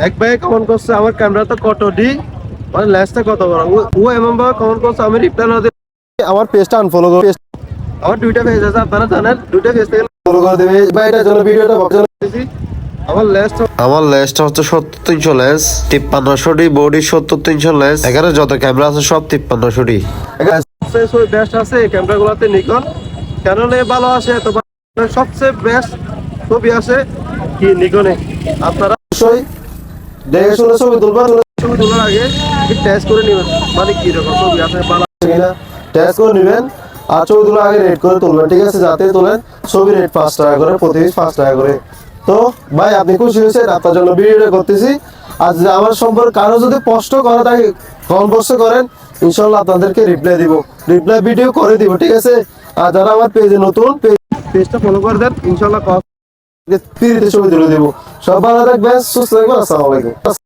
এক ভাই কমেন্ট করছে আমার ক্যামেরা তো কত ডি, মানে লেন্সটা কত বড়। ও এমন ভাবে কমেন্ট করছে আমি রিপ্লাই না দিয়ে আমার পেজটা আনফলো করে। আমার দুইটা পেজ আছে আপনারা জানেন, দুইটা পেজ থেকে ফলো করে দেবে ভাই। এটার জন্য ভিডিওটা ভাবছিলাম আমার লেন্সটা হচ্ছে 70-300 লেন্স, 5300 বডি, 70-300 লেন্স। এখানে যত ক্যামেরা আছে সব 5300। এখানে সবচেয়ে বেস্ট আছে এই ক্যামেরাগুলোতে নিকন, ক্যাননে ভালো আসে, তো সবচেয়ে বেস্ট ছবি আসে কি নিকনে। আপনারা অবশ্যই দেখে শুনে ছবি তুলবেন, ছবি তোলার আগে টেস্ট করে নেবেন, মানে কি রকম ছবি আসে ভালো আসে কিনা টেস্ট করে নেবেন। আর ছবি তোলার আগে রেট করে তুলবেন, ঠিক আছে? যাতে তোলেন ছবি রেট 5 টাকা করে, প্রতি পিস 5 টাকা করে। তো ভাই আপনি খুশি হয়েছেন, আপনার জন্য ভিডিওটা করতেছি। আর আমার সম্পর্কে কারো যদি প্রশ্ন করা থাকে কমেন্ট বক্সে করেন, ইনশাল্লাহ আপনাদেরকে রিপ্লাই দিব, রিপ্লাই ভিডিও করে দিব, ঠিক আছে? আর যারা আমার পেজে নতুন, পেজটা ফলো করে দেন, ইনশাল্লাহ ফ্রিতে ছবি তুলে দেবো। সব ভালো থাকবেন, সুস্থ থাকবেন, আসসালামু আলাইকুম।